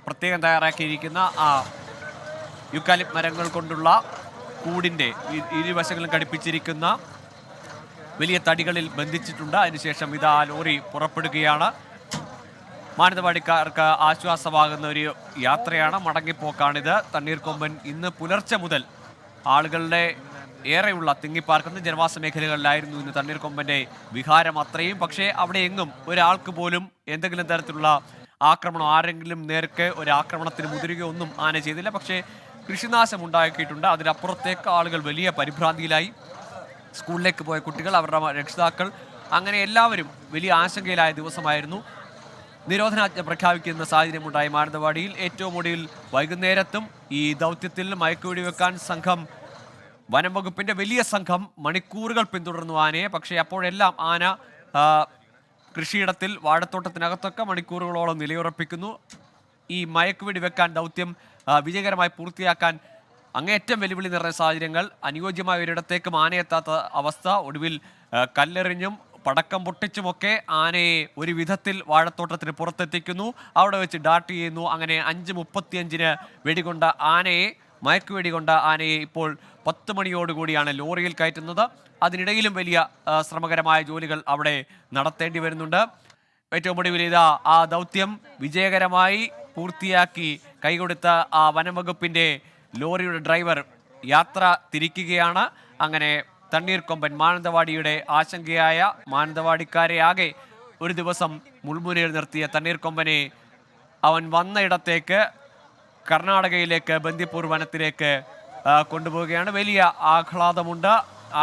പ്രത്യേകം തയ്യാറാക്കിയിരിക്കുന്ന ആ യൂക്കാലിപ്റ്റ് മരങ്ങൾ കൊണ്ടുള്ള കൂടിൻ്റെ ഇരുവശങ്ങളും ഘടിപ്പിച്ചിരിക്കുന്ന വലിയ തടികളിൽ ബന്ധിച്ചിട്ടുണ്ട്. അതിനുശേഷം ഇതാ ലോറി പുറപ്പെടുകയാണ്. മാനന്തവാടിക്കാർക്ക് ആശ്വാസമാകുന്ന ഒരു യാത്രയാണ്, മടങ്ങിപ്പോക്കാണിത്. തണ്ണീർക്കൊമ്പൻ ഇന്ന് പുലർച്ചെ മുതൽ ആളുകളുടെ ഏറെയുള്ള തിങ്ങിപ്പാർക്കുന്ന ജനവാസ മേഖലകളിലായിരുന്നു ഇന്ന് തണ്ണീർക്കൊമ്പൻ്റെ വിഹാരം അത്രയും. പക്ഷേ അവിടെ എങ്ങും ഒരാൾക്ക് പോലും എന്തെങ്കിലും തരത്തിലുള്ള ആക്രമണം, ആരെങ്കിലും നേർക്ക് ഒരു ആക്രമണത്തിന് മുതിരുകയോ ഒന്നും ആന ചെയ്തില്ല. പക്ഷേ കൃഷിനാശം ഉണ്ടാക്കിയിട്ടുണ്ട്. അതിനപ്പുറത്തേക്ക് ആളുകൾ വലിയ പരിഭ്രാന്തിയിലായി. സ്കൂളിലേക്ക് പോയ കുട്ടികൾ, അവരുടെ രക്ഷിതാക്കൾ, അങ്ങനെ എല്ലാവരും വലിയ ആശങ്കയിലായ ദിവസമായിരുന്നു. നിരോധനാജ്ഞ പ്രഖ്യാപിക്കുന്ന സാഹചര്യമുണ്ടായി മാനന്തവാടിയിൽ. ഏറ്റവും ഒടുവിൽ വൈകുന്നേരത്തും ഈ ദൗത്യത്തിൽ മയക്കുവെടി വെക്കാൻ വനം വകുപ്പിൻ്റെ വലിയ സംഘം മണിക്കൂറുകൾ പിന്തുടർന്നു ആനയെ. പക്ഷേ അപ്പോഴെല്ലാം ആന കൃഷിയിടത്തിൽ വാഴത്തോട്ടത്തിനകത്തൊക്കെ മണിക്കൂറുകളോളം നിലയുറപ്പിക്കുന്നു. ഈ മയക്കുവെടി വെക്കാൻ ദൗത്യം വിജയകരമായി പൂർത്തിയാക്കാൻ അങ്ങേയറ്റം വെല്ലുവിളി നിറഞ്ഞ സാഹചര്യങ്ങൾ, അനുയോജ്യമായ ഒരിടത്തേക്കും ആനയെത്താത്ത അവസ്ഥ. ഒടുവിൽ കല്ലെറിഞ്ഞും പടക്കം പൊട്ടിച്ചുമൊക്കെ ആനയെ ഒരു വിധത്തിൽ വാഴത്തോട്ടത്തിന് പുറത്തെത്തിക്കുന്നു. അവിടെ വെച്ച് ഡാർട്ട് ചെയ്യുന്നു. അങ്ങനെ 5:35 വെടികൊണ്ട ആനയെ, മയക്കുവെടി കൊണ്ട ആനയെ ഇപ്പോൾ 10 മണിയോടുകൂടിയാണ് ലോറിയിൽ കയറ്റുന്നത്. അതിനിടയിലും വലിയ ശ്രമകരമായ ജോലികൾ അവിടെ നടത്തേണ്ടി വരുന്നുണ്ട്. ഏറ്റവും ഒടുവിൽ ഇതാ ആ ദൗത്യം വിജയകരമായി പൂർത്തിയാക്കി കൈകൊടുത്ത ആ വനംവകുപ്പിൻ്റെ ലോറിയുടെ ഡ്രൈവർ യാത്ര തിരിക്കുകയാണ്. അങ്ങനെ തണ്ണീർക്കൊമ്പൻ, മാനന്തവാടിയുടെ ആശങ്കയായ മാനന്തവാടിക്കാരെ ആകെ ഒരു ദിവസം മുൾമുനയിൽ നിർത്തിയ തണ്ണീർക്കൊമ്പനെ അവൻ വന്ന ഇടത്തേക്ക്, കർണാടകയിലേക്ക് ബന്ദിപ്പൂർ വനത്തിലേക്ക് കൊണ്ടുപോവുകയാണ്. വലിയ ആഹ്ലാദമുണ്ട്,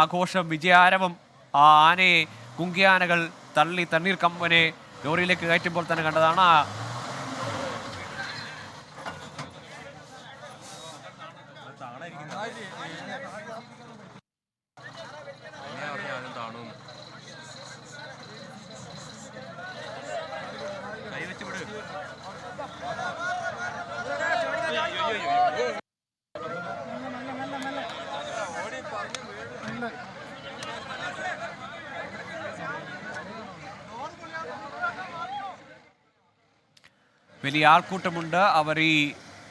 ആഘോഷം, വിജയാരവം. ആ ആനയെ, കുങ്കിയാനകൾ തള്ളി തണ്ണീർക്കൊമ്പനെ ലോറിയിലേക്ക് കയറ്റുമ്പോൾ തന്നെ കണ്ടതാണ്. വലിയ ആൾക്കൂട്ടമുണ്ട്. അവർ ഈ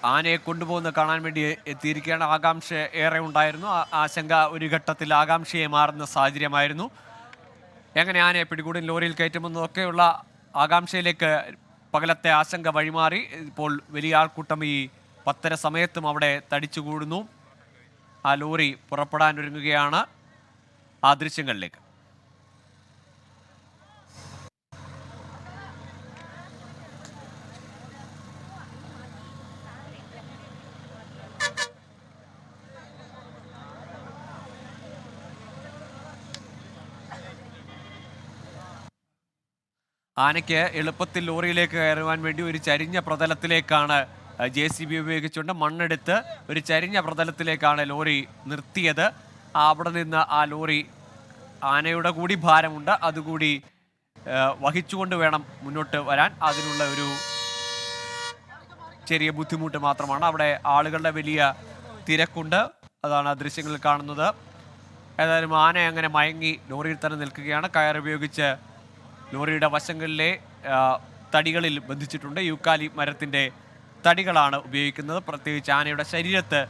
ആനയെ കൊണ്ടുപോകുന്ന കാണാൻ വേണ്ടി എത്തിയിരിക്കുകയാണ്. ആകാംക്ഷ ഏറെ ഉണ്ടായിരുന്നു. ആശങ്ക ഒരു ഘട്ടത്തിൽ ആകാംക്ഷയെ മാറുന്ന സാഹചര്യമായിരുന്നു. എങ്ങനെ ആനയെ പിടികൂടും, ലോറിയിൽ കയറ്റുമെന്നൊക്കെയുള്ള ആകാംക്ഷയിലേക്ക് പകലത്തെ ആശങ്ക വഴിമാറി. ഇപ്പോൾ വലിയ ആൾക്കൂട്ടം ഈ 10:30 സമയത്തും അവിടെ തടിച്ചുകൂടുന്നു. ആ ലോറി പുറപ്പെടാനൊരുങ്ങുകയാണ്. ആ ദൃശ്യങ്ങളിലേക്ക്. ആനയ്ക്ക് എളുപ്പത്തിൽ ലോറിയിലേക്ക് കയറുവാൻ വേണ്ടി ഒരു ചരിഞ്ഞ പ്രതലത്തിലേക്കാണ് JCB ഉപയോഗിച്ചുകൊണ്ട് മണ്ണെടുത്ത് ഒരു ചരിഞ്ഞ പ്രതലത്തിലേക്കാണ് ലോറി നിർത്തിയത്. അവിടെ നിന്ന് ആ ലോറി, ആനയുടെ കൂടി ഭാരമുണ്ട്, അതുകൂടി വഹിച്ചുകൊണ്ട് വേണം മുന്നോട്ട് വരാൻ. അതിനുള്ള ഒരു ചെറിയ ബുദ്ധിമുട്ട് മാത്രമാണ്. അവിടെ ആളുകളുടെ വലിയ തിരക്കുണ്ട്. അതാണ് ആ ദൃശ്യങ്ങളിൽ കാണുന്നത്. ഏതായാലും ആന അങ്ങനെ മയങ്ങി ലോറിയിൽ തന്നെ നിൽക്കുകയാണ്. കയറുപയോഗിച്ച് ലോറിയുടെ വശങ്ങളിലെ തടികളിൽ ബന്ധിച്ചിട്ടുണ്ട്. യൂക്കാലി മരത്തിൻ്റെ തടികളാണ് ഉപയോഗിക്കുന്നത്. പ്രത്യേകിച്ച് ആനയുടെ ശരീരത്ത്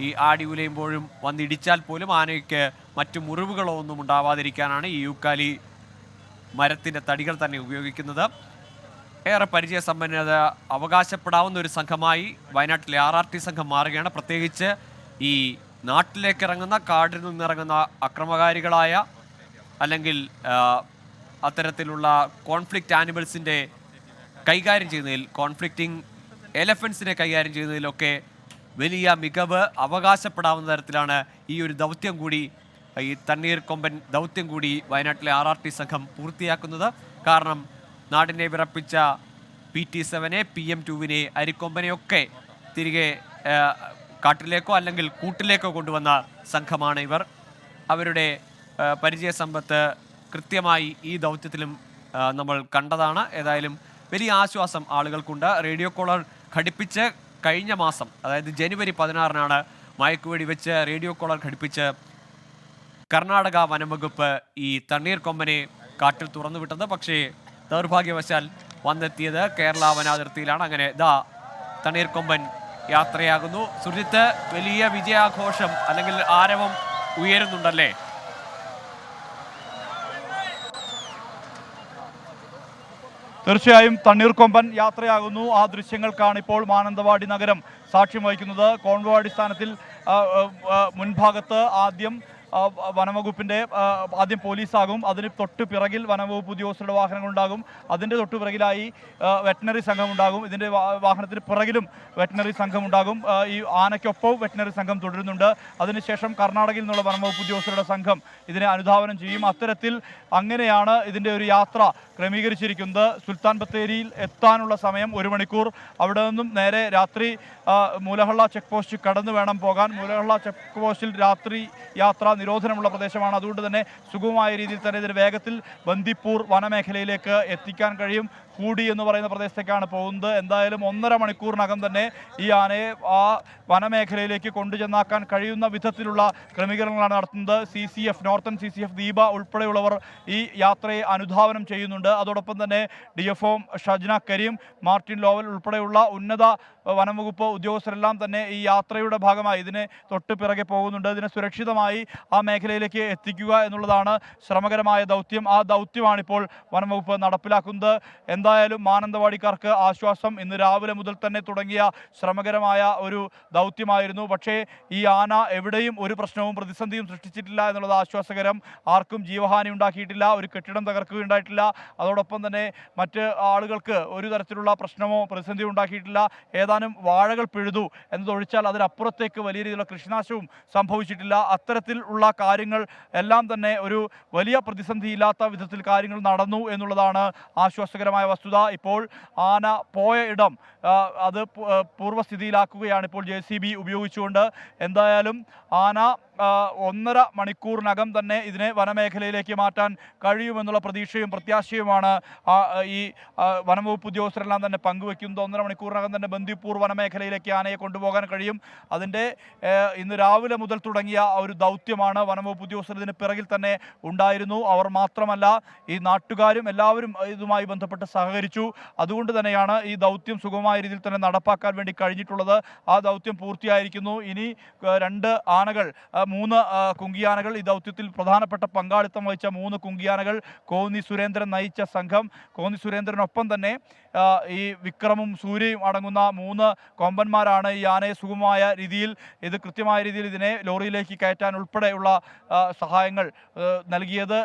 ഈ ആടി ഉലയുമ്പോഴും വന്നിടിച്ചാൽ പോലും ആനയ്ക്ക് മറ്റു മുറിവുകളോ ഒന്നും ഉണ്ടാവാതിരിക്കാനാണ് ഈ യൂക്കാലി മരത്തിൻ്റെ തടികൾ തന്നെ ഉപയോഗിക്കുന്നത്. ഏറെ പരിചയസമ്പന്നത അവകാശപ്പെടാവുന്ന ഒരു സംഘമായി വയനാട്ടിലെ RRT സംഘം മാറുകയാണ്. പ്രത്യേകിച്ച് ഈ നാട്ടിലേക്ക് ഇറങ്ങുന്ന, കാടിൽ നിന്നിറങ്ങുന്ന അക്രമകാരികളായ അല്ലെങ്കിൽ അത്തരത്തിലുള്ള കോൺഫ്ലിക്റ്റ് ആനിമൽസിൻ്റെ കൈകാര്യം ചെയ്യുന്നതിൽ, കോൺഫ്ലിക്റ്റിംഗ് എലഫൻസിനെ കൈകാര്യം ചെയ്യുന്നതിലൊക്കെ വലിയ മികവ് അവകാശപ്പെടാവുന്ന തരത്തിലാണ് ഈ ഒരു ദൗത്യം കൂടി, ഈ തണ്ണീർക്കൊമ്പൻ ദൗത്യം കൂടി വയനാട്ടിലെ RRT സംഘം പൂർത്തിയാക്കുന്നത്. കാരണം നാടിനെ വിറപ്പിച്ച PT-7, PM-2, അരിക്കൊമ്പനെയൊക്കെ തിരികെ കാട്ടിലേക്കോ അല്ലെങ്കിൽ കൂട്ടിലേക്കോ കൊണ്ടുവന്ന സംഘമാണ് ഇവർ. അവരുടെ പരിചയസമ്പത്ത് കൃത്യമായി ഈ ദൗത്യത്തിലും നമ്മൾ കണ്ടതാണ്. ഏതായാലും വലിയ ആശ്വാസം ആളുകൾക്കുണ്ട്. റേഡിയോ കോളർ ഘടിപ്പിച്ച് കഴിഞ്ഞ മാസം, അതായത് ജനുവരി 16-നാണ് മയക്കുവെടി വെച്ച് റേഡിയോ കോളർ ഘടിപ്പിച്ച് കർണാടക വനംവകുപ്പ് ഈ തണ്ണീർക്കൊമ്പനെ കാട്ടിൽ തുറന്നുവിട്ടത്. പക്ഷേ ദൗർഭാഗ്യവശാൽ വന്നെത്തിയത് കേരള വനാതിർത്തിയിലാണ്. അങ്ങനെ തണ്ണീർക്കൊമ്പൻ യാത്രയാകുന്നു. സുജിത്ത്, വലിയ വിജയാഘോഷം അല്ലെങ്കിൽ ആരവം ഉയരുന്നുണ്ടല്ലേ? തീർച്ചയായും തണ്ണീർക്കൊമ്പൻ യാത്രയാകുന്നു. ആ ദൃശ്യങ്ങൾക്കാണ് ഇപ്പോൾ മാനന്തവാടി നഗരം സാക്ഷ്യം വഹിക്കുന്നത്. കോൺവോ അടിസ്ഥാനത്തിൽ മുൻഭാഗത്ത് ആദ്യം വനംവകുപ്പിൻ്റെ ആദ്യം പോലീസാകും, അതിന് തൊട്ട് പിറകിൽ വനംവകുപ്പ് ഉദ്യോഗസ്ഥരുടെ വാഹനങ്ങളുണ്ടാകും, അതിൻ്റെ തൊട്ട് പിറകിലായി വെറ്റിനറി സംഘം ഉണ്ടാകും, ഇതിൻ്റെ വാഹനത്തിന് പിറകിലും വെറ്റിനറി സംഘം ഉണ്ടാകും. ഈ ആനയ്ക്കൊപ്പവും വെറ്റിനറി സംഘം തുടരുന്നുണ്ട്. അതിനുശേഷം കർണാടകയിൽ നിന്നുള്ള വനംവകുപ്പ് ഉദ്യോഗസ്ഥരുടെ സംഘം ഇതിനെ അനുധാവനം ചെയ്യും. അത്തരത്തിൽ അങ്ങനെയാണ് ഇതിൻ്റെ ഒരു യാത്ര ക്രമീകരിച്ചിരിക്കുന്നത്. സുൽത്താൻ ബത്തേരിയിൽ എത്താനുള്ള സമയം 1 മണിക്കൂർ. അവിടെ നിന്നും നേരെ രാത്രി മൂലഹള്ള ചെക്ക് പോസ്റ്റ് കടന്നു വേണം പോകാൻ. മൂലഹള്ള ചെക്ക് പോസ്റ്റിൽ രാത്രി യാത്ര നിരോധനമുള്ള പ്രദേശമാണ്. അതുകൊണ്ട് തന്നെ സുഗമമായ രീതിയിൽ തന്നെ ഇതിന് വേഗത്തിൽ ബന്ദിപ്പൂർ വനമേഖലയിലേക്ക് എത്തിക്കാൻ കഴിയും. കൂടി എന്ന് പറയുന്ന പ്രദേശത്തേക്കാണ് പോകുന്നത്. എന്തായാലും 1.5 മണിക്കൂറിനകം തന്നെ ഈ ആനയെ ആ വനമേഖലയിലേക്ക് കൊണ്ടുചെന്നാക്കാൻ കഴിയുന്ന വിധത്തിലുള്ള ക്രമീകരണങ്ങളാണ് നടത്തുന്നത്. നോർത്തേൺ CCF ദീപ ഉൾപ്പെടെയുള്ളവർ ഈ യാത്രയെ അനുധാവനം ചെയ്യുന്നുണ്ട്. അതോടൊപ്പം തന്നെ DFO Shajna Kareem, Martin Lowell ഉൾപ്പെടെയുള്ള ഉന്നത വനംവകുപ്പ് ഉദ്യോഗസ്ഥരെല്ലാം തന്നെ ഈ യാത്രയുടെ ഭാഗമായി ഇതിനെ തൊട്ട് പിറകെ പോകുന്നുണ്ട്. ഇതിനെ സുരക്ഷിതമായി ആ മേഖലയിലേക്ക് എത്തിക്കുക എന്നുള്ളതാണ് ശ്രമകരമായ ദൗത്യം. ആ ദൗത്യമാണിപ്പോൾ വനംവകുപ്പ് നടപ്പിലാക്കുന്നത്. എന്തായാലും മാനന്തവാടിക്കാർക്ക് ആശ്വാസം. ഇന്ന് രാവിലെ മുതൽ തന്നെ തുടങ്ങിയ ശ്രമകരമായ ഒരു ദൗത്യമായിരുന്നു. പക്ഷേ ഈ ആന എവിടെയും ഒരു പ്രശ്നവും പ്രതിസന്ധിയും സൃഷ്ടിച്ചിട്ടില്ല എന്നുള്ളത് ആശ്വാസകരം. ആർക്കും ജീവഹാനി ഉണ്ടാക്കിയിട്ടില്ല, ഒരു കെട്ടിടം തകർക്കുകയുണ്ടായിട്ടില്ല, അതോടൊപ്പം തന്നെ മറ്റ് ആളുകൾക്ക് ഒരു തരത്തിലുള്ള പ്രശ്നമോ പ്രതിസന്ധിയോ ഉണ്ടാക്കിയിട്ടില്ല. ഏതാനും വാഴകൾ പിഴുതു എന്നതൊഴിച്ചാൽ അതിനപ്പുറത്തേക്ക് വലിയ രീതിയിലുള്ള കൃഷിനാശവും സംഭവിച്ചിട്ടില്ല. അത്തരത്തിൽ ഉള്ള കാര്യങ്ങൾ എല്ലാം തന്നെ ഒരു വലിയ പ്രതിസന്ധിയില്ലാത്ത വിധത്തിൽ കാര്യങ്ങൾ നടന്നു എന്നുള്ളതാണ് ആശ്വാസകരമായ വസ്തുത. ഇപ്പോൾ ആന പോയ ഇടം അത് പൂർവ്വസ്ഥിതിയിലാക്കുകയാണ് ഇപ്പോൾ JCB ഉപയോഗിച്ചുകൊണ്ട്. എന്തായാലും ആന 1.5 മണിക്കൂറിനകം തന്നെ ഇതിനെ വനമേഖലയിലേക്ക് മാറ്റാൻ കഴിയുമെന്നുള്ള പ്രതീക്ഷയും പ്രത്യാശയുമാണ് ഈ വനംവകുപ്പ് ഉദ്യോഗസ്ഥരെല്ലാം തന്നെ പങ്കുവെക്കുന്നത്. 1.5 മണിക്കൂറിനകം തന്നെ ബന്ദിപ്പൂർ വനമേഖലയിലേക്ക് ആനയെ കൊണ്ടുപോകാൻ കഴിയും. അതിൻ്റെ ഇന്ന് രാവിലെ മുതൽ തുടങ്ങിയ ഒരു ദൗത്യമാണ്. വനംവകുപ്പ് ഉദ്യോഗസ്ഥർ ഇതിന് പിറകിൽ തന്നെ ഉണ്ടായിരുന്നു. അവർ മാത്രമല്ല, ഈ നാട്ടുകാരും എല്ലാവരും ഇതുമായി ബന്ധപ്പെട്ട് സഹകരിച്ചു. അതുകൊണ്ട് തന്നെയാണ് ഈ ദൗത്യം സുഗമമായ രീതിയിൽ തന്നെ നടപ്പാക്കാൻ വേണ്ടി കഴിഞ്ഞിട്ടുള്ളത്. ആ ദൗത്യം പൂർത്തിയായിരിക്കുന്നു. ഇനി 2 ആനകൾ, 3 കുങ്കിയാനകൾ, ഈ ദൗത്യത്തിൽ പ്രധാനപ്പെട്ട പങ്കാളിത്തം വഹിച്ച 3 കുങ്കിയാനകൾ, കോന്നി സുരേന്ദ്രൻ നയിച്ച സംഘം, കോന്നി സുരേന്ദ്രനൊപ്പം തന്നെ ഈ വിക്രമും സൂര്യയും അടങ്ങുന്ന 3 കൊമ്പന്മാരാണ് ഈ ആനയെ സുഗമമായ രീതിയിൽ കൃത്യമായ രീതിയിൽ ഇതിനെ ലോറിയിലേക്ക് കയറ്റാൻ ഉൾപ്പെടെയുള്ള സഹായങ്ങൾ നൽകിയത്.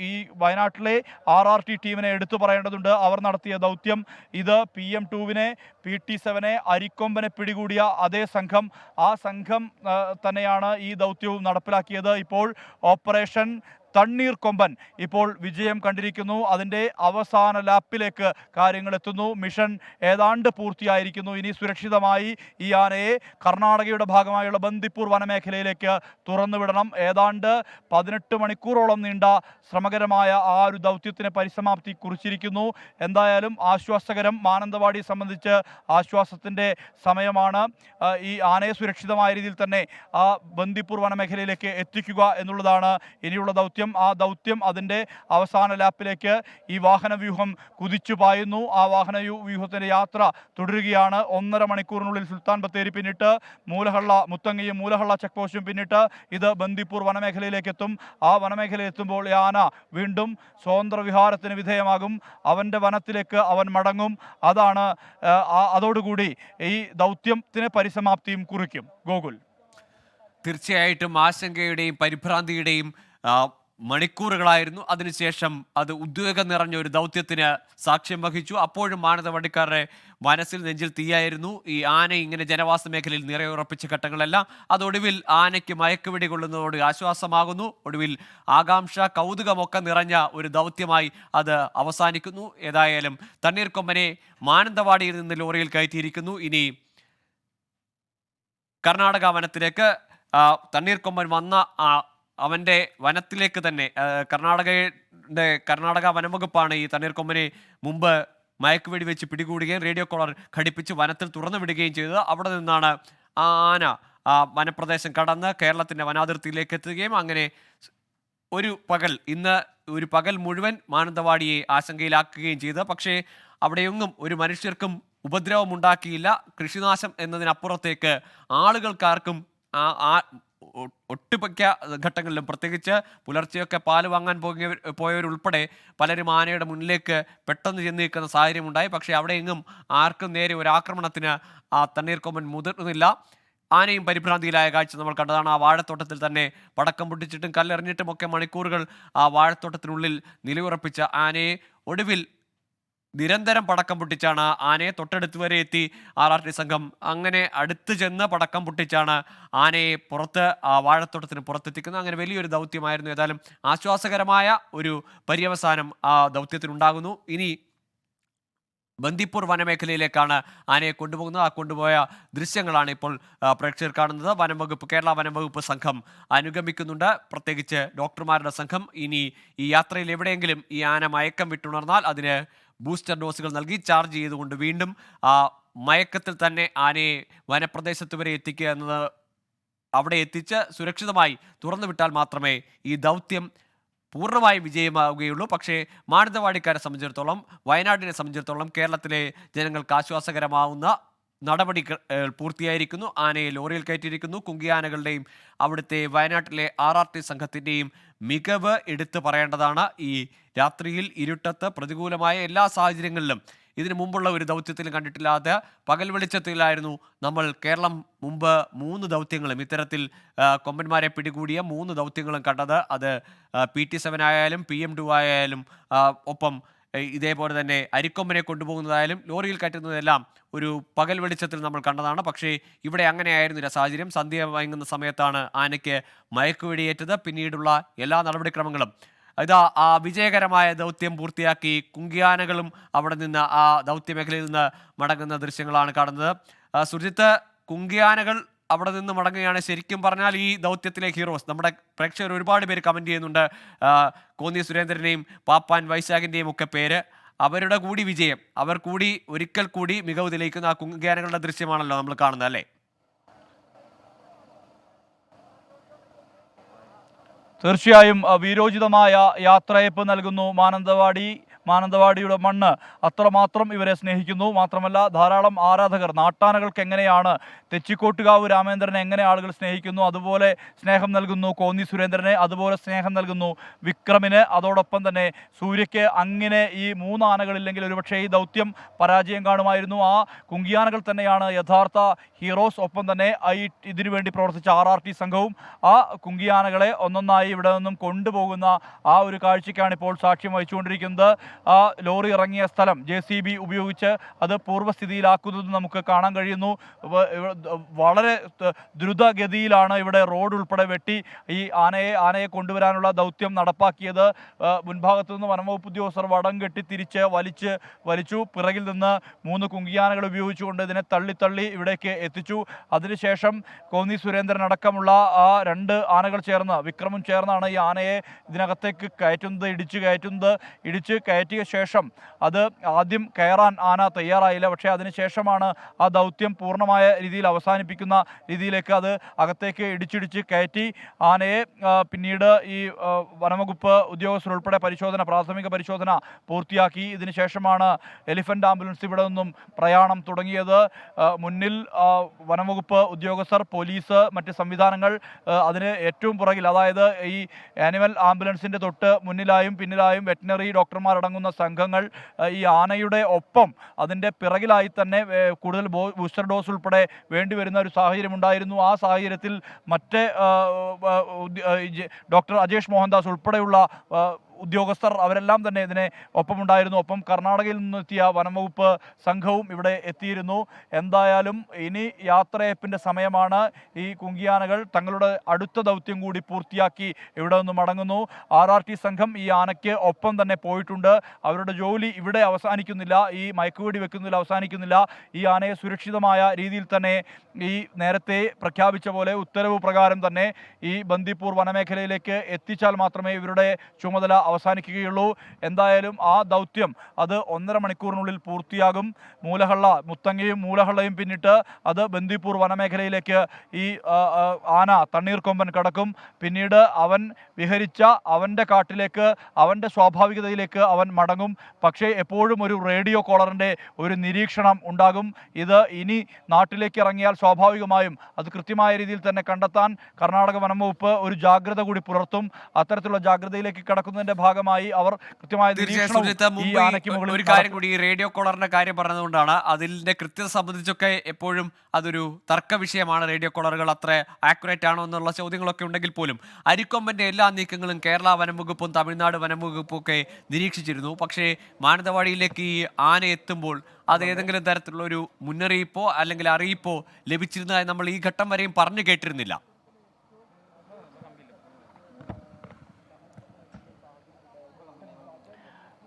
ഈ വയനാട്ടിലെ RRT ടീമിനെ എടുത്തു പറയേണ്ടതുണ്ട്. അവർ നടത്തിയ ദൗത്യം ഇത്. PM2വിനെ, PT7നെ, അരിക്കൊമ്പനെ പിടികൂടിയ അതേ സംഘം, ആ സംഘം തന്നെയാണ് ഈ ദൗത്യവും നടപ്പിലാക്കിയത്. ഇപ്പോൾ ഓപ്പറേഷൻ തണ്ണീർക്കൊമ്പൻ ഇപ്പോൾ വിജയം കണ്ടിരിക്കുന്നു. അതിൻ്റെ അവസാന ലാപ്പിലേക്ക് കാര്യങ്ങൾ എത്തുന്നു. മിഷൻ ഏതാണ്ട് പൂർത്തിയായിരിക്കുന്നു. ഇനി സുരക്ഷിതമായി ഈ ആനയെ കർണാടകയുടെ ഭാഗമായുള്ള ബന്ദിപ്പൂർ വനമേഖലയിലേക്ക് തുറന്നുവിടണം. ഏതാണ്ട് 18 മണിക്കൂറോളം നീണ്ട ശ്രമകരമായ ആ ഒരു ദൗത്യത്തിന് പരിസമാപ്തി കുറിച്ചിരിക്കുന്നു. എന്തായാലും ആശ്വാസകരം. മാനന്തവാടിയെ സംബന്ധിച്ച് ആശ്വാസത്തിൻ്റെ സമയമാണ്. ഈ ആനയെ സുരക്ഷിതമായ രീതിയിൽ തന്നെ ആ ബന്ദിപ്പൂർ വനമേഖലയിലേക്ക് എത്തിക്കുക എന്നുള്ളതാണ് ഇനിയുള്ള ദൗത്യം. ആ ദൗത്യം അതിൻ്റെ അവസാന ലാപ്പിലേക്ക് ഈ വാഹനവ്യൂഹം കുതിച്ചു പായുന്നു. ആ വാഹനവ്യൂഹത്തിൻ്റെ യാത്ര തുടരുകയാണ്. 1.5 മണിക്കൂറിനുള്ളിൽ സുൽത്താൻ ബത്തേരി പിന്നിട്ട് മുത്തങ്ങയും മൂലഹള്ള ചെക്ക് പോസ്റ്റും പിന്നിട്ട് ഇത് ബന്ദിപ്പൂർ വനമേഖലയിലേക്ക് എത്തും. ആ വനമേഖലയിൽ എത്തുമ്പോൾ ഈ ആന വീണ്ടും സ്വതന്ത്ര വിഹാരത്തിന് വിധേയമാകും. അവൻ്റെ വനത്തിലേക്ക് അവൻ മടങ്ങും. അതോടുകൂടി ഈ ദൗത്യത്തിന് പരിസമാപ്തിയും കുറിക്കും. ഗോകുൽ, തീർച്ചയായിട്ടും ആശങ്കയുടെയും പരിഭ്രാന്തിയുടെയും മണിക്കൂറുകളായിരുന്നു. അതിനുശേഷം അത് ഉദ്വേഗം നിറഞ്ഞ ഒരു ദൗത്യത്തിന് സാക്ഷ്യം വഹിച്ചു. അപ്പോഴും മാനന്തവാടിക്കാരുടെ മനസ്സിൽ നെഞ്ചിൽ തീയായിരുന്നു. ഈ ആന ഇങ്ങനെ ജനവാസ മേഖലയിൽ നിറയുറപ്പിച്ച ഘട്ടങ്ങളെല്ലാം അതൊടുവിൽ ആനയ്ക്ക് മയക്കുവെടി കൊള്ളുന്നതോട് ആശ്വാസമാകുന്നു. ഒടുവിൽ ആകാംക്ഷ, കൗതുകമൊക്കെ നിറഞ്ഞ ഒരു ദൗത്യമായി അത് അവസാനിക്കുന്നു. ഏതായാലും തണ്ണീർക്കൊമ്പനെ മാനന്തവാടിയിൽ നിന്ന് ലോറിയിൽ കയറ്റിയിരിക്കുന്നു. ഇനി കർണാടക വനത്തിലേക്ക് തണ്ണീർക്കൊമ്പൻ വന്ന അവൻ്റെ വനത്തിലേക്ക് തന്നെ കർണാടക വനംവകുപ്പാണ് ഈ തണ്ണീർക്കൊമ്പനെ മുമ്പ് മയക്കുവെടി വെച്ച് പിടികൂടുകയും റേഡിയോ കോളർ ഘടിപ്പിച്ച് വനത്തിൽ തുറന്നു വിടുകയും ചെയ്തത്. അവിടെ നിന്നാണ് ആ ആന വനപ്രദേശം കടന്ന് കേരളത്തിൻ്റെ വനാതിർത്തിയിലേക്ക് എത്തുകയും അങ്ങനെ ഇന്ന് ഒരു പകൽ മുഴുവൻ മാനന്തവാടിയെ ആശങ്കയിലാക്കുകയും ചെയ്തത്. പക്ഷേ അവിടെയൊന്നും ഒരു മനുഷ്യർക്കും ഉപദ്രവമുണ്ടാക്കിയില്ല. കൃഷിനാശം എന്നതിനപ്പുറത്തേക്ക് ആളുകൾക്കാർക്കും ഒട്ടുമിക്ക ഘട്ടങ്ങളിലും, പ്രത്യേകിച്ച് പുലർച്ചെയൊക്കെ പാല് വാങ്ങാൻ പോയവരുൾപ്പെടെ പലരും ആനയുടെ മുന്നിലേക്ക് പെട്ടെന്ന് ചെന്ന് നിൽക്കുന്ന സാഹചര്യമുണ്ടായി. പക്ഷേ അവിടെയെങ്ങും ആർക്കും നേരെ ഒരു ആക്രമണത്തിന് തണ്ണീർക്കൊമ്പൻ മുതിർന്നില്ല. ആനയും പരിഭ്രാന്തിയിലായ കാഴ്ച നമ്മൾ കണ്ടതാണ്. ആ വാഴത്തോട്ടത്തിൽ തന്നെ പടക്കം പൊട്ടിച്ചിട്ടും കല്ലെറിഞ്ഞിട്ടും ഒക്കെ മണിക്കൂറുകൾ ആ വാഴത്തോട്ടത്തിനുള്ളിൽ നിലയുറപ്പിച്ച ആനയെ ഒടുവിൽ നിരന്തരം പടക്കം പൊട്ടിച്ചാണ് ആനയെ തൊട്ടടുത്ത് വരെ എത്തി RRT സംഘം. അങ്ങനെ അടുത്ത് ചെന്ന് പടക്കം പൊട്ടിച്ചാണ് ആനയെ ആ വാഴത്തോട്ടത്തിന് പുറത്തെത്തിക്കുന്നത്. അങ്ങനെ വലിയൊരു ദൗത്യമായിരുന്നു. ഏതായാലും ആശ്വാസകരമായ ഒരു പര്യവസാനം ആ ദൗത്യത്തിനുണ്ടാകുന്നു. ഇനി ബന്ദിപ്പൂർ വനമേഖലയിലേക്കാണ് ആനയെ കൊണ്ടുപോകുന്നത്. ആ കൊണ്ടുപോയ ദൃശ്യങ്ങളാണ് ഇപ്പോൾ പ്രേക്ഷകർ കാണുന്നത്. കേരള വനംവകുപ്പ് സംഘം അനുഗമിക്കുന്നുണ്ട്, പ്രത്യേകിച്ച് ഡോക്ടർമാരുടെ സംഘം. ഇനി ഈ യാത്രയിൽ എവിടെയെങ്കിലും ഈ ആന മയക്കം വിട്ടുണർന്നാൽ അതിന് ബൂസ്റ്റർ ഡോസുകൾ നൽകി ചാർജ് ചെയ്തുകൊണ്ട് വീണ്ടും ആ മയക്കത്തിൽ തന്നെ ആനയെ വനപ്രദേശത്ത് വരെ എത്തിക്കുക എന്നത്, അവിടെ എത്തിച്ച് സുരക്ഷിതമായി തുറന്നു വിട്ടാൽ മാത്രമേ ഈ ദൗത്യം പൂർണ്ണമായും വിജയമാവുകയുള്ളൂ. പക്ഷേ മാനന്തവാടിക്കാരെ സംബന്ധിച്ചിടത്തോളം, വയനാടിനെ സംബന്ധിച്ചിടത്തോളം കേരളത്തിലെ ജനങ്ങൾക്ക് ആശ്വാസകരമാവുന്ന നടപടികൾ പൂർത്തിയായിരിക്കുന്നു. ആനയെ ലോറിയിൽ കയറ്റിയിരിക്കുന്നു. കുങ്കിയാനകളുടെയും അവിടുത്തെ വയനാട്ടിലെ RRT സംഘത്തിൻ്റെയും മികവ് എടുത്തു പറയേണ്ടതാണ്. ഈ രാത്രിയിൽ ഇരുട്ടത്ത് പ്രതികൂലമായ എല്ലാ സാഹചര്യങ്ങളിലും ഇതിനു മുമ്പുള്ള ഒരു ദൗത്യത്തിലും കണ്ടിട്ടില്ലാത്ത പകൽ വെളിച്ചത്തിലായിരുന്നു കേരളം മുമ്പ് 3 ദൗത്യങ്ങളും ഇത്തരത്തിൽ കൊമ്പന്മാരെ പിടികൂടിയ 3 ദൗത്യങ്ങളും കണ്ടത്. അത് PT-7 ആയാലും PM2 ആയാലും ഒപ്പം ഇതേപോലെ തന്നെ അരിക്കൊമ്പനെ കൊണ്ടുപോകുന്നതായാലും ലോറിയിൽ കയറ്റുന്നതെല്ലാം ഒരു പകൽ വെളിച്ചത്തിൽ നമ്മൾ കണ്ടതാണ്. പക്ഷേ ഇവിടെ അങ്ങനെയായിരുന്നില്ല സാഹചര്യം. സന്ധ്യ വൈകുന്ന സമയത്താണ് ആനയ്ക്ക് മയക്കുവെടിയേറ്റത്. പിന്നീടുള്ള എല്ലാ നടപടിക്രമങ്ങളും ആ വിജയകരമായ ദൗത്യം പൂർത്തിയാക്കി കുങ്കിയാനകളും അവിടെ നിന്ന് ആ ദൗത്യമേഖലയിൽ നിന്ന് മടങ്ങുന്ന ദൃശ്യങ്ങളാണ് കാണുന്നത്. സുർജിത്ത്, കുങ്കിയാനകൾ അവിടെ നിന്ന് മടങ്ങുകയാണ്. ശരിക്കും പറഞ്ഞാൽ ഈ ദൗത്യത്തിലെ ഹീറോസ്, നമ്മുടെ പ്രേക്ഷകർ ഒരുപാട് പേര് കമൻറ്റ് ചെയ്യുന്നുണ്ട്. കോന്നി സുരേന്ദ്രനെയും പാപ്പാൻ വൈശാഖിൻ്റെയും ഒക്കെ പേര്. അവരുടെ കൂടി വിജയം, അവർ കൂടി ഒരിക്കൽ കൂടി മികവ് തെളിയിക്കുന്ന ആ കുങ്കിയാനകളുടെ ദൃശ്യമാണല്ലോ നമ്മൾ കാണുന്നത്, അല്ലേ? തീർച്ചയായും വീരോചിതമായ യാത്രയപ്പ് നൽകുന്നു മാനന്തവാടിയുടെ മണ്ണ് അത്രമാത്രം ഇവരെ സ്നേഹിക്കുന്നു. മാത്രമല്ല, ധാരാളം ആരാധകർ, നാട്ടാനകൾക്ക് എങ്ങനെയാണ് തെച്ചിക്കോട്ടുകാവ് രാമേന്ദ്രനെ എങ്ങനെ ആളുകൾ സ്നേഹിക്കുന്നു, അതുപോലെ സ്നേഹം നൽകുന്നു കോന്നി സുരേന്ദ്രനെ, അതുപോലെ സ്നേഹം നൽകുന്നു വിക്രമിന്. അതോടൊപ്പം തന്നെ സൂര്യയ്ക്ക്. അങ്ങനെ ഈ 3 ആനകളില്ലെങ്കിൽ ഒരുപക്ഷെ ഈ ദൗത്യം പരാജയം കാണുമായിരുന്നു. ആ കുങ്കിയാനകൾ തന്നെയാണ് യഥാർത്ഥ ഹീറോസ്. ഒപ്പം തന്നെ ഇതിനു വേണ്ടി പ്രവർത്തിച്ച RRT സംഘവും ആ കുങ്കിയാനകളെ ഒന്നൊന്നായി ഇവിടെ നിന്നും കൊണ്ടുപോകുന്ന ആ ഒരു കാഴ്ചയ്ക്കാണ് ഇപ്പോൾ സാക്ഷ്യം വഹിച്ചുകൊണ്ടിരിക്കുന്നത്. ആ ലോറി ഇറങ്ങിയ സ്ഥലം JCB ഉപയോഗിച്ച് അത് പൂർവ്വസ്ഥിതിയിലാക്കുന്നത് നമുക്ക് കാണാൻ കഴിയുന്നു. വളരെ ദ്രുതഗതിയിലാണ് ഇവിടെ റോഡ് ഉൾപ്പെടെ വെട്ടി ഈ ആനയെ കൊണ്ടുവരാനുള്ള ദൗത്യം നടപ്പാക്കിയത്. മുൻഭാഗത്തു നിന്ന് വനംവകുപ്പ് ഉദ്യോഗസ്ഥർ വടം കെട്ടി തിരിച്ച് വലിച്ചു. പിറകിൽ നിന്ന് 3 കുങ്കിയാനകൾ ഉപയോഗിച്ചുകൊണ്ട് ഇതിനെ തള്ളി ഇവിടേക്ക് എത്തിച്ചു. അതിനുശേഷം കോന്നി സുരേന്ദ്രൻ അടക്കമുള്ള ആ 2 ആനകൾ ചേർന്ന്, വിക്രമും ചേർന്നാണ് ഈ ആനയെ ഇതിനകത്തേക്ക് ഇടിച്ച് കയറ്റിയ ശേഷം അത് ആദ്യം കയറാൻ ആന തയ്യാറായില്ല. പക്ഷേ അതിനുശേഷമാണ് ആ ദൗത്യം പൂർണ്ണമായ രീതിയിൽ അവസാനിപ്പിക്കുന്ന രീതിയിലേക്ക് അത് അകത്തേക്ക് ഇടിച്ചിടിച്ച് കയറ്റി ആനയെ. പിന്നീട് ഈ വനംവകുപ്പ് ഉദ്യോഗസ്ഥർ ഉൾപ്പെടെ പ്രാഥമിക പരിശോധന പൂർത്തിയാക്കി. ഇതിനുശേഷമാണ് എലിഫന്റ് ആംബുലൻസ് ഇവിടെ നിന്നും പ്രയാണം തുടങ്ങിയത്. മുന്നിൽ വനംവകുപ്പ് ഉദ്യോഗസ്ഥർ, പോലീസ്, മറ്റ് സംവിധാനങ്ങൾ അതിന് ഏറ്റവും പുറകിൽ, അതായത് ഈ ആനിമൽ ആംബുലൻസിൻ്റെ തൊട്ട് മുന്നിലായും പിന്നിലായും വെറ്റിനറി ഡോക്ടർമാരടങ്ങുന്ന സംഘങ്ങൾ ഈ ആനയുടെ ഒപ്പം അതിൻ്റെ പിറകിലായി തന്നെ കൂടുതൽ ബൂസ്റ്റർ ഡോസ് ഉൾപ്പെടെ വേണ്ടിവരുന്ന ഒരു സാഹചര്യം ഉണ്ടായിരുന്നു. ആ സാഹചര്യത്തിൽ മറ്റ് ഡോക്ടർ അജേഷ് മോഹൻദാസ് ഉൾപ്പെടെയുള്ള ഉദ്യോഗസ്ഥർ അവരെല്ലാം തന്നെ ഇതിനെ ഒപ്പമുണ്ടായിരുന്നു. ഒപ്പം കർണാടകയിൽ നിന്നെത്തിയ വനംവകുപ്പ് സംഘവും ഇവിടെ എത്തിയിരുന്നു. എന്തായാലും ഇനി യാത്രയപ്പിൻ്റെ സമയമാണ്. ഈ കുങ്കിയാനകൾ തങ്ങളുടെ അടുത്ത ദൗത്യം കൂടി പൂർത്തിയാക്കി ഇവിടെ നിന്ന് മടങ്ങുന്നു. RRT സംഘം ഈ ആനയ്ക്ക് ഒപ്പം തന്നെ പോയിട്ടുണ്ട്. അവരുടെ ജോലി ഇവിടെ അവസാനിക്കുന്നില്ല, ഈ മയക്കുവെടി വെക്കുന്നതിൽ അവസാനിക്കുന്നില്ല. ഈ ആനയെ സുരക്ഷിതമായ രീതിയിൽ തന്നെ ഈ നേരത്തെ പ്രഖ്യാപിച്ച പോലെ ഉത്തരവ് പ്രകാരം തന്നെ ഈ ബന്ദിപ്പൂർ വനമേഖലയിലേക്ക് എത്തിച്ചാൽ മാത്രമേ ഇവരുടെ ചുമതല അവസാനിക്കുകയുള്ളൂ. എന്തായാലും ആ ദൗത്യം അത് 1.5 മണിക്കൂറിനുള്ളിൽ പൂർത്തിയാകും. മുത്തങ്ങയും മൂലഹള്ളയും പിന്നിട്ട് അത് ബന്ദിപ്പൂർ വനമേഖലയിലേക്ക് ഈ ആന തണ്ണീർക്കൊമ്പൻ കടക്കും. പിന്നീട് അവൻ വിഹരിച്ച അവൻ്റെ കാട്ടിലേക്ക്, അവൻ്റെ സ്വാഭാവികതയിലേക്ക് അവൻ മടങ്ങും. പക്ഷേ എപ്പോഴും ഒരു റേഡിയോ കോളറിൻ്റെ ഒരു നിരീക്ഷണം ഉണ്ടാകും. ഇത് ഇനി നാട്ടിലേക്ക് ഇറങ്ങിയാൽ സ്വാഭാവികമായും അത് കൃത്യമായ രീതിയിൽ തന്നെ കണ്ടെത്താൻ കർണാടക വനം വകുപ്പ് ഒരു ജാഗ്രത കൂടി പുലർത്തും. അത്തരത്തിലുള്ള ജാഗ്രതയിലേക്ക് കടക്കുന്നതിന്റെ ഭാഗമായി അവർ കൃത്യമായ ഒരു കാര്യം കൂടി, ഈ റേഡിയോ കോളറിന്റെ കാര്യം പറഞ്ഞതുകൊണ്ടാണ് അതിന്റെ കൃത്യത സംബന്ധിച്ചൊക്കെ എപ്പോഴും അതൊരു തർക്ക വിഷയമാണ്. റേഡിയോ കോളറുകൾ അത്ര ആക്യുറേറ്റ് ആണോ എന്നുള്ള ചോദ്യങ്ങളൊക്കെ ഉണ്ടെങ്കിൽ പോലും അരിക്കൊമ്പന്റെ എല്ലാ നീക്കങ്ങളും കേരള വനം വകുപ്പും തമിഴ്നാട് വനം വകുപ്പും ഒക്കെ നിരീക്ഷിച്ചിരുന്നു. പക്ഷേ മാനന്തവാടിയിലേക്ക് ഈ ആന എത്തുമ്പോൾ അത് ഏതെങ്കിലും തരത്തിലുള്ള ഒരു മുന്നറിയിപ്പോ അല്ലെങ്കിൽ അറിയിപ്പോ ലഭിച്ചിരുന്നതായി നമ്മൾ ഈ ഘട്ടം വരെയും പറഞ്ഞു കേട്ടിരുന്നില്ല.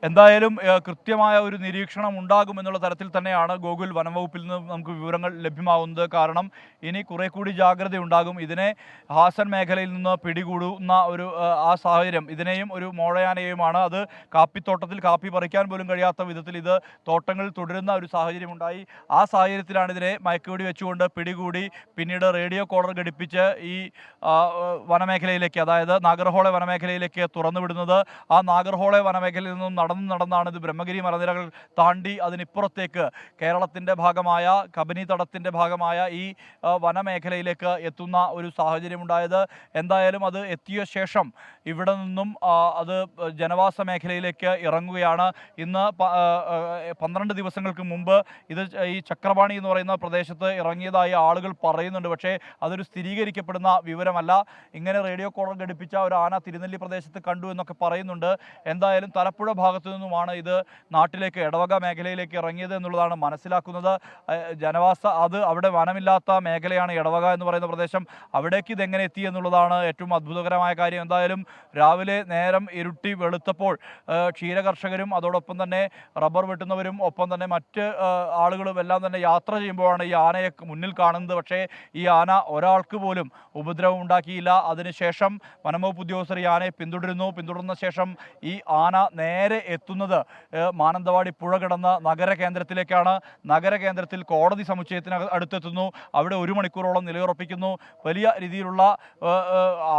എന്തായാലും കൃത്യമായ ഒരു നിരീക്ഷണം ഉണ്ടാകുമെന്നുള്ള തരത്തിൽ തന്നെയാണ് ഗോകുൽ വനംവകുപ്പിൽ നിന്ന് നമുക്ക് വിവരങ്ങൾ ലഭ്യമാവുന്നത്. കാരണം ഇനി കുറെ കൂടി ജാഗ്രത ഉണ്ടാകും. ഇതിനെ ഹാസൻ മേഖലയിൽ നിന്ന് പിടികൂടുന്ന ഒരു ആ സാഹചര്യം, ഇതിനെയും ഒരു മോഴയാനയുമാണ്. അത് കാപ്പിത്തോട്ടത്തിൽ കാപ്പി പറിക്കാൻ പോലും കഴിയാത്ത വിധത്തിൽ ഇത് തോട്ടങ്ങളിൽ തുടരുന്ന ഒരു സാഹചര്യം ഉണ്ടായി. ആ സാഹചര്യത്തിലാണ് ഇതിനെ മയക്കുവെടി വെച്ചുകൊണ്ട് പിടികൂടി പിന്നീട് റേഡിയോ കോളർ ഘടിപ്പിച്ച് ഈ വനമേഖലയിലേക്ക്, അതായത് നാഗർഹോളെ വനമേഖലയിലേക്ക് തുറന്നുവിടുന്നത്. ആ നാഗർഹോളെ വനമേഖലയിൽ നിന്നും നടന്നാണ് ഇത് ബ്രഹ്മഗിരി മലനിരകൾ താണ്ടി അതിനിപ്പുറത്തേക്ക് കേരളത്തിൻ്റെ ഭാഗമായ കബനി തടത്തിൻ്റെ ഭാഗമായ ഈ വനമേഖലയിലേക്ക് എത്തുന്ന ഒരു സാഹചര്യമുണ്ടായത്. എന്തായാലും അത് എത്തിയ ശേഷം ഇവിടെ നിന്നും അത് ജനവാസ മേഖലയിലേക്ക് ഇറങ്ങുകയാണ്. ഇന്ന് 12 ദിവസങ്ങൾക്ക് മുമ്പ് ഇത് ഈ ചക്രപാണി എന്ന് പറയുന്ന പ്രദേശത്ത് ഇറങ്ങിയതായി ആളുകൾ പറയുന്നുണ്ട്. പക്ഷേ അതൊരു സ്ഥിരീകരിക്കപ്പെടുന്ന വിവരമല്ല. ഇങ്ങനെ റേഡിയോ കോളർ ഘടിപ്പിച്ച ഒരു ആന തിരുനെല്ലി പ്രദേശത്ത് കണ്ടു എന്നൊക്കെ പറയുന്നുണ്ട്. എന്തായാലും തലപ്പുഴ ഭാഗത്തു നിന്നുമാണ് ഇത് നാട്ടിലേക്ക് എടവക മേഖലയിലേക്ക് ഇറങ്ങിയത് എന്നുള്ളതാണ് മനസ്സിലാക്കുന്നത്. അത് അവിടെ വനമില്ലാത്ത മേഖലയാണ് എടവക എന്ന് പറയുന്ന പ്രദേശം. അവിടേക്ക് ഇതെങ്ങനെ എത്തി എന്നുള്ളതാണ് ഏറ്റവും അത്ഭുതകരമായ കാര്യം. എന്തായാലും രാവിലെ നേരം ഇരുട്ടി വെളുത്തപ്പോൾ ക്ഷീരകർഷകരും അതോടൊപ്പം തന്നെ റബ്ബർ വെട്ടുന്നവരും ഒപ്പം തന്നെ മറ്റ് ആളുകളും എല്ലാം തന്നെ യാത്ര ചെയ്യുമ്പോഴാണ് ഈ ആനയെ മുന്നിൽ കാണുന്നത്. പക്ഷേ ഈ ആന ഒരാൾക്ക് പോലും ഉപദ്രവം ഉണ്ടാക്കിയില്ല. അതിനുശേഷം വനംവകുപ്പ് ഉദ്യോഗസ്ഥർ ഈ ആനയെ പിന്തുടർന്ന ശേഷം ഈ ആന നേരെ എത്തുന്നത് മാനന്തവാടി പുഴ കടന്ന് നഗരകേന്ദ്രത്തിലേക്കാണ്. നഗരകേന്ദ്രത്തിൽ കോടതി സമുച്ചയത്തിന് അടുത്തെത്തുന്നു. അവിടെ 1 മണിക്കൂറോളം നിലയുറപ്പിക്കുന്നു. വലിയ രീതിയിലുള്ള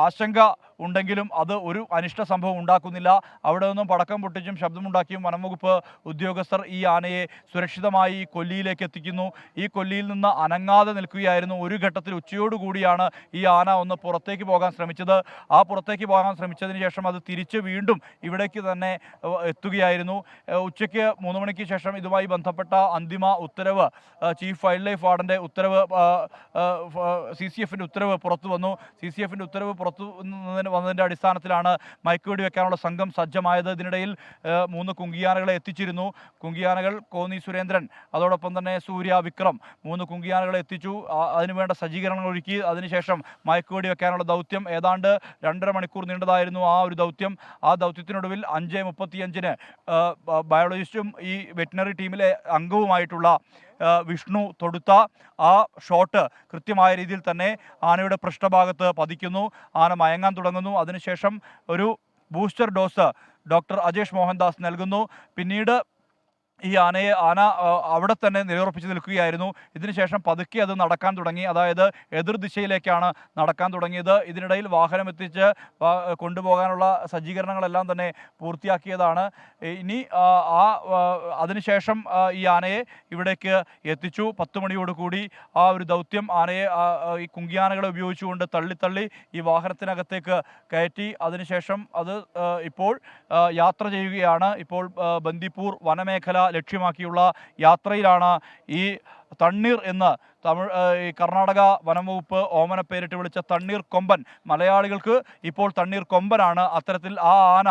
ആശങ്ക ഉണ്ടെങ്കിലും അത് ഒരു അനിഷ്ട സംഭവം ഉണ്ടാക്കുന്നില്ല. അവിടെ നിന്നും പടക്കം പൊട്ടിച്ചും ശബ്ദമുണ്ടാക്കിയും വനംവകുപ്പ് ഉദ്യോഗസ്ഥർ ഈ ആനയെ സുരക്ഷിതമായി ഈ കൊല്ലിയിലേക്ക് എത്തിക്കുന്നു. ഈ കൊല്ലിയിൽ നിന്ന് അനങ്ങാതെ നിൽക്കുകയായിരുന്നു. ഒരു ഘട്ടത്തിൽ ഉച്ചയോടുകൂടിയാണ് ഈ ആന ഒന്ന് പുറത്തേക്ക് പോകാൻ ശ്രമിച്ചത്. ആ പുറത്തേക്ക് പോകാൻ ശ്രമിച്ചതിന് ശേഷം അത് തിരിച്ച് വീണ്ടും ഇവിടേക്ക് തന്നെ എത്തുകയായിരുന്നു. ഉച്ചയ്ക്ക് 3 മണിക്ക് ശേഷം ഇതുമായി ബന്ധപ്പെട്ട അന്തിമ ഉത്തരവ്, ചീഫ് വൈൽഡ് ലൈഫ് വാർഡൻ്റെ ഉത്തരവ്, CCFൻ്റെ ഉത്തരവ് പുറത്തു വന്നു. CCFൻ്റെ ഉത്തരവ് പുറത്തു വന്നതിൻ്റെ അടിസ്ഥാനത്തിലാണ് മയക്കുവെടി വെക്കാനുള്ള സംഘം സജ്ജമായത്. ഇതിനിടയിൽ 3 കുങ്കിയാനകളെ എത്തിച്ചിരുന്നു. കുങ്കിയാനകൾ കോന്നി സുരേന്ദ്രൻ അതോടൊപ്പം തന്നെ സൂര്യ വിക്രം 3 കുങ്കിയാനകളെ എത്തിച്ചു. അതിനുവേണ്ട സജ്ജീകരണങ്ങൾ ഒരുക്കി. അതിനുശേഷം മയക്കുവെടി വെക്കാനുള്ള ദൗത്യം ഏതാണ്ട് 2.5 മണിക്കൂർ നീണ്ടതായിരുന്നു ആ ഒരു ദൗത്യം. ആ ദൗത്യത്തിനൊടുവിൽ 5:35-ന് ബയോളജിസ്റ്റും ഈ വെറ്റിനറി ടീമിലെ അംഗവുമായിട്ടുള്ള വിഷ്ണു തൊടുത്ത ആ ഷോട്ട് കൃത്യമായ രീതിയിൽ തന്നെ ആനയുടെ പൃഷ്ഠഭാഗത്ത് പതിക്കുന്നു. ആന മയങ്ങാൻ തുടങ്ങുന്നു. അതിനുശേഷം ഒരു booster dose doctor Ajesh Mohandas നൽകുന്നു. പിന്നീട് ഈ ആന അവിടെ തന്നെ നിലയുറപ്പിച്ച് നിൽക്കുകയായിരുന്നു. ഇതിനുശേഷം പതുക്കെ അത് നടക്കാൻ തുടങ്ങി. അതായത് എതിർദിശയിലേക്കാണ് നടക്കാൻ തുടങ്ങിയത്. ഇതിനിടയിൽ വാഹനം എത്തിച്ച് കൊണ്ടുപോകാനുള്ള സജ്ജീകരണങ്ങളെല്ലാം തന്നെ പൂർത്തിയാക്കിയതാണ്. ഇനി അതിനുശേഷം ഈ ആനയെ ഇവിടേക്ക് എത്തിച്ചു. 10 മണിയോടുകൂടി ആ ഒരു ദൗത്യം ആനയെ ഈ കുങ്കിയാനകളെ ഉപയോഗിച്ചുകൊണ്ട് തള്ളി ഈ വാഹനത്തിനകത്തേക്ക് കയറ്റി. അതിനുശേഷം അത് ഇപ്പോൾ യാത്ര ചെയ്യുകയാണ്. ഇപ്പോൾ ബന്ദിപ്പൂർ വനമേഖല ലക്ഷ്യമാക്കിയുള്ള യാത്രയിലാണ്. ഈ തണ്ണീർ എന്ന് ഈ കർണാടക വനംവകുപ്പ് ഓമന പേരിട്ട് വിളിച്ച തണ്ണീർ കൊമ്പൻ, മലയാളികൾക്ക് ഇപ്പോൾ തണ്ണീർ കൊമ്പനാണ്. അത്തരത്തിൽ ആ ആന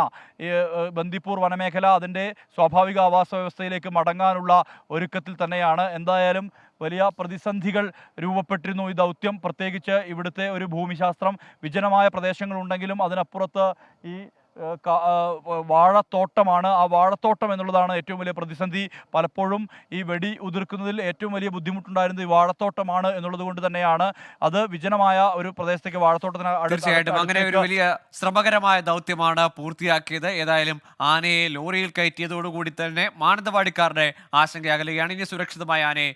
ബന്ദിപ്പൂർ വനമേഖല അതിൻ്റെ സ്വാഭാവിക ആവാസ വ്യവസ്ഥയിലേക്ക് മടങ്ങാനുള്ള ഒരുക്കത്തിൽ തന്നെയാണ്. എന്തായാലും വലിയ പ്രതിസന്ധികൾ രൂപപ്പെട്ടിരുന്നു ഈ ദൗത്യം. പ്രത്യേകിച്ച് ഇവിടുത്തെ ഒരു ഭൂമിശാസ്ത്രം, വിജനമായ പ്രദേശങ്ങളുണ്ടെങ്കിലും അതിനപ്പുറത്ത് ഈ വാഴത്തോട്ടമാണ്. ആ വാഴത്തോട്ടം എന്നുള്ളതാണ് ഏറ്റവും വലിയ പ്രതിസന്ധി. പലപ്പോഴും ഈ വെടി ഉതിർക്കുന്നതിൽ ഏറ്റവും വലിയ ബുദ്ധിമുട്ടുണ്ടായിരുന്നത് ഈ വാഴത്തോട്ടമാണ് എന്നുള്ളത് കൊണ്ട് തന്നെയാണ്. അത് വിജനമായ ഒരു പ്രദേശത്തേക്ക് വാഴത്തോട്ടത്തിന് തീർച്ചയായിട്ടും അങ്ങനെ ഒരു വലിയ ശ്രമകരമായ ദൗത്യമാണ് പൂർത്തിയാക്കിയത്. ഏതായാലും ആനയെ ലോറിയിൽ കയറ്റിയതോടുകൂടി തന്നെ മാനന്തവാടിക്കാരുടെ ആശങ്ക അകലുകയാണ്. ഇനി സുരക്ഷിതമായ ആനയെ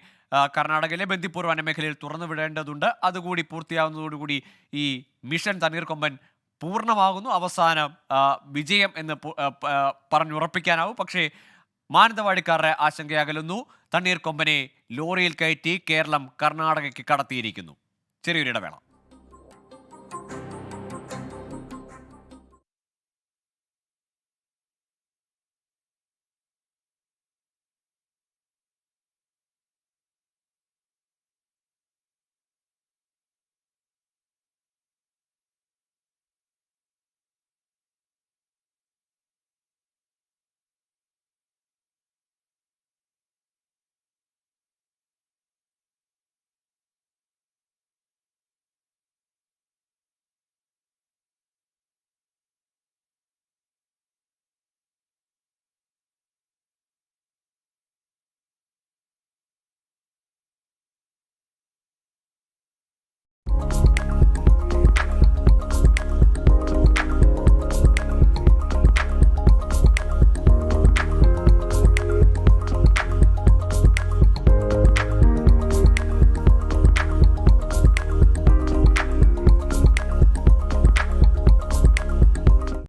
കർണാടകയിലെ ബന്ദിപ്പൂർ വനമേഖലയിൽ തുറന്നു വിടേണ്ടതുണ്ട്. അതുകൂടി പൂർത്തിയാവുന്നതോടുകൂടി ഈ മിഷൻ തണ്ണീർക്കൊമ്പൻ പൂർണ്ണമാകുന്നു. അവസാനം വിജയം എന്ന് പറഞ്ഞുറപ്പിക്കാനാവും. പക്ഷേ മാനന്തവാടിക്കാരുടെ ആശങ്ക അകലുന്നു. തണ്ണീർക്കൊമ്പനെ ലോറിയിൽ കയറ്റി കേരളം കർണാടകയ്ക്ക് കടത്തിയിരിക്കുന്നു. ചെറിയൊരു ഇടവേള.